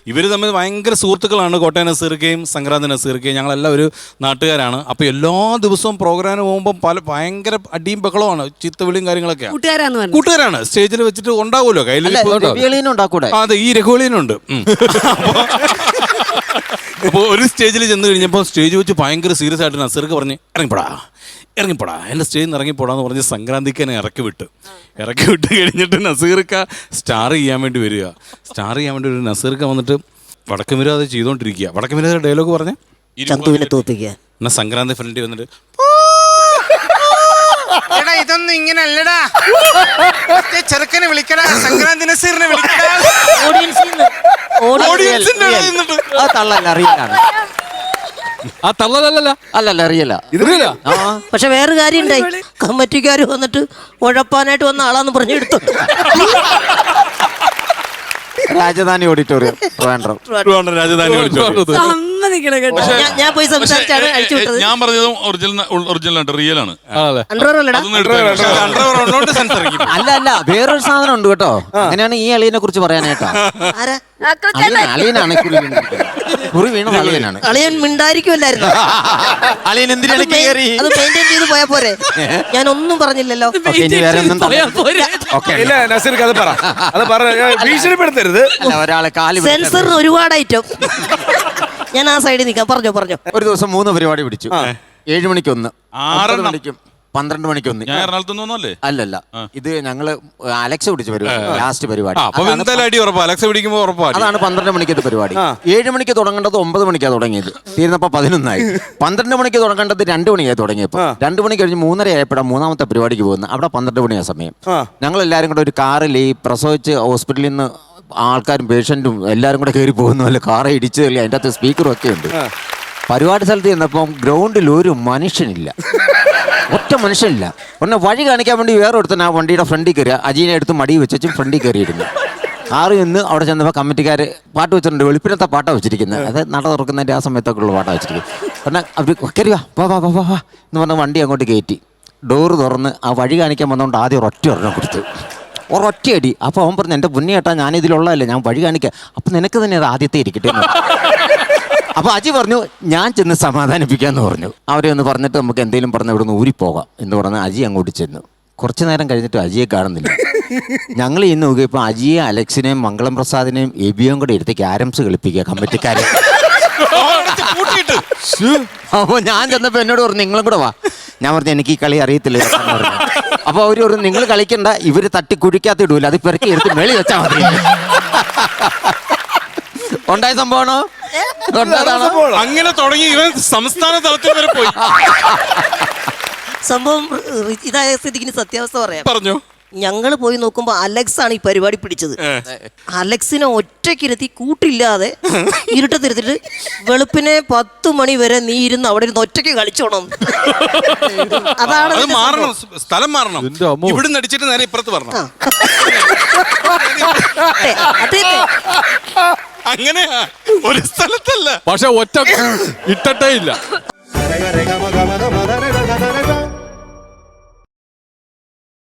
ഇവർ തമ്മിൽ ഭയങ്കര സുഹൃത്തുക്കളാണ്. കോട്ടയം നസീർക്കയും സംക്രാന്തി നസീർക്കയും ഞങ്ങളെല്ലാം ഒരു നാട്ടുകാരാണ്. അപ്പോൾ എല്ലാ ദിവസവും പ്രോഗ്രാമിന് പോകുമ്പോൾ ഭയങ്കര അടിയും ബഹളമാണ്, ചീത്തവിളിയും കാര്യങ്ങളൊക്കെയാണ്. കൂട്ടുകാരാണ്. സ്റ്റേജിൽ വെച്ചിട്ട് ഉണ്ടാവുമല്ലോ കയ്യിൽ. അതെ, ഈ രഘുവളിയനുണ്ട്. അപ്പോൾ ഒരു സ്റ്റേജിൽ ചെന്ന് കഴിഞ്ഞപ്പോൾ സ്റ്റേജ് വെച്ച് ഭയങ്കര സീരിയസ് ആയിട്ട് നസീർക്ക് പറഞ്ഞ് ഇറങ്ങിപ്പോടാ എൻ്റെ സ്റ്റേജിൽ നിന്ന് ഇറങ്ങിപ്പോടാന്ന് പറഞ്ഞ് സംക്രാന്തിക്ക് എന്നെ ഇറക്കി വിട്ട് കഴിഞ്ഞിട്ട് നസീർക്ക സ്റ്റാർ ചെയ്യാൻ വേണ്ടി വരിക. സ്റ്റാർ ചെയ്യാൻ വേണ്ടി ഒരു നസീർക്ക വന്നിട്ട് വടക്കുമിര അത് ചെയ്തുകൊണ്ടിരിക്കുക. വടക്കുമിര ഡയലോഗ് പറഞ്ഞ് എന്നാ സംക്രാന്തി ഫ്രണ്ടിൽ വന്നിട്ട് ഇതൊന്നും ഇങ്ങനെ അല്ലടാ, ചെറുക്കനെ വിളിക്കടാ, സംക്രാന്തി നസീറിനെ വിളിക്കടാ. പക്ഷെ വേറെ കാര്യം ഉണ്ടായി. കമ്മിറ്റിക്കാര് വന്നിട്ട് ഉഴപ്പാനായിട്ട് വന്ന ആളാന്ന് പറഞ്ഞു എടുത്തു. Rajdhani auditorium, Rajdhani auditorium. ഞാൻ പോയി സംസാരിച്ചാണ് അഴിച്ചു വിട്ടത്. ഞാൻ പറഞ്ഞതും ഒറിജിനൽ റിയൽ ആണ്. അല്ല വേറൊരു സാധനം ഉണ്ട് കേട്ടോ. അങ്ങനെയാണ് ഈ അളിയനെ കുറിച്ച് പറയാനായിട്ടാ. അളിയനാണ് കുറി വീണത്. അളിയൻ മിണ്ടായിരിക്കുമല്ലായിരുന്നു. അളിയൻ എന്തിനാണ് അത് മെയിൻറ്റെയിൻ ചെയ്ത് പോയാ പോരെ. ഞാൻ ഒന്നും പറഞ്ഞില്ലല്ലോ. സെൻസറിന് ഒരുപാട് ഐറ്റം. ഞാൻ ആ സൈഡിൽ നിൽക്കാം. പറഞ്ഞോ. ഒരു ദിവസം 3 പരിപാടി പിടിച്ചു. 7 മണിക്ക് 1, 6 മണിക്കും 12 മണിക്ക് 1. അല്ലല്ല, ഇത് ഞങ്ങള് അലക്സ പിടിച്ച പരിപാടി, ലാസ്റ്റ് പരിപാടി. അതാണ് 12 മണിക്കത്തെ പരിപാടി. 7 മണിക്ക് തുടങ്ങേണ്ടത് 9 മണിക്കാണ് തുടങ്ങിയത്. തീർന്നപ്പോ 11 ആയി. 12 മണിക്ക് തുടങ്ങേണ്ടത് 2 മണിയായി തുടങ്ങിയപ്പോ 2 മണി കഴിഞ്ഞ് 3:30 ആയപ്പോഴാണ് 3ാമത്തെ പരിപാടിക്ക് പോകുന്നത്. അവിടെ 12 മണിയാ സമയം. ഞങ്ങൾ എല്ലാവരും കൂടെ ഒരു കാറിൽ ഈ പ്രസവിച്ച് ഹോസ്പിറ്റലിൽ നിന്ന് ആൾക്കാരും പേഷ്യന്റും എല്ലാവരും കൂടെ കയറി പോകുന്നതല്ല, കാറെ ഇടിച്ചതല്ലേ, അതിൻ്റെ അകത്ത് സ്പീക്കറും ഒക്കെ ഉണ്ട്. പരിപാടി സ്ഥലത്ത് ചെന്നപ്പം ഗ്രൗണ്ടിൽ ഒരു മനുഷ്യനില്ല, ഒറ്റ മനുഷ്യനില്ല. ഒന്ന് വഴി കാണിക്കാൻ വേണ്ടി വേറെ ഒരുത്തൻ ആ വണ്ടിയുടെ ഫ്രണ്ടിൽ കയറി അജീനെ എടുത്ത് മടി വെച്ചും ഫ്രണ്ടിൽ കയറിയിരുന്നു. കാറ് നിന്ന് അവിടെ ചെന്നപ്പോൾ കമ്മിറ്റിക്കാർ പാട്ട് വെച്ചിട്ടുണ്ട്. വെളുപ്പിനത്തെ പാട്ടാണ് വെച്ചിരിക്കുന്നത്. അത് നട തുറക്കുന്നതിൻ്റെ ആ സമയത്തൊക്കെ ഉള്ള പാട്ടാണ് വെച്ചിരിക്കുന്നത്. പറഞ്ഞാൽ അവർ കയറി വാ എന്ന് പറഞ്ഞാൽ വണ്ടി അങ്ങോട്ട് കയറ്റി. ഡോറ് തുറന്ന് ആ വഴി കാണിക്കാൻ വന്നുകൊണ്ട് ആദ്യം ഒരെണ്ണം കൊടുത്തു, ഒരൊറ്റയടി. അപ്പോൾ അവൻ പറഞ്ഞു, എൻ്റെ പുണ്യേട്ടാ ഞാനിതിലുള്ളതല്ലേ, ഞാൻ വഴി കാണിക്കാം, അപ്പം നിനക്ക് തന്നെ അത് ആദ്യത്തെ ഇരിക്കട്ടെ. അപ്പോൾ അജി പറഞ്ഞു ഞാൻ ചെന്ന് സമാധാനിപ്പിക്കാമെന്ന് പറഞ്ഞു. അവരെ ഒന്ന് പറഞ്ഞിട്ട് നമുക്ക് എന്തെങ്കിലും പറഞ്ഞ് ഇവിടെ നിന്ന് ഊരിപ്പോകാം എന്ന് പറഞ്ഞ് അജി അങ്ങോട്ട് ചെന്നു. കുറച്ച് നേരം കഴിഞ്ഞിട്ട് അജിയെ കാണുന്നില്ല. ഞങ്ങൾ ഇന്ന് നോക്കിയപ്പോൾ അജിയെ, അലക്സിനെയും മംഗളം പ്രസാദിനെയും എബിയും കൂടെ എടുത്ത് ക്യാരംസ് കളിപ്പിക്കുക കമ്മിറ്റിക്കാരെ. അപ്പോൾ ഞാൻ ചെന്നപ്പോൾ എന്നോട് പറഞ്ഞു നിങ്ങളും കൂടെ വാ. ഞാൻ പറഞ്ഞു എനിക്ക് ഈ കളി അറിയത്തില്ല പറഞ്ഞു. അപ്പോൾ അവർ പറഞ്ഞു നിങ്ങൾ കളിക്കണ്ട, ഇവർ തട്ടി കുഴിക്കാത്ത ഇടൂല, അത് പെറുക്കി എടുത്ത് മേളി വെച്ചാൽ മതി. ഉണ്ടായ സംഭവമാണോ? അങ്ങനെ തുടങ്ങി ഇവൻ സംസ്ഥാന തലത്തിൽ വരെ പോയി. സംഭവം ഇതായ സ്ഥിതിക്ക് സത്യാവസ്ഥ പറയാം. പറഞ്ഞു. ഞങ്ങൾ പോയി നോക്കുമ്പോ അലക്സ് ആണ് ഈ പരിപാടി പിടിച്ചത്. അലക്സിനെ ഒറ്റയ്ക്കിരുത്തി കൂട്ടില്ലാതെ ഇരുട്ടത്തിരുത്തിട്ട് വെളുപ്പിനെ 10 മണി വരെ നീ ഇരുന്ന് അവിടെ ഇരുന്ന് ഒറ്റയ്ക്ക് കളിച്ചോണം. അതാണ് സ്ഥലം മാറണം. ഇവിടുന്ന് അടിച്ചിട്ട് നേരെ ഇപ്പുറത്ത് പറഞ്ഞു. അങ്ങനെയാ, ഒരു സ്ഥലത്തല്ല, പക്ഷെ ഒറ്റ ഇട്ടേ ഇല്ല.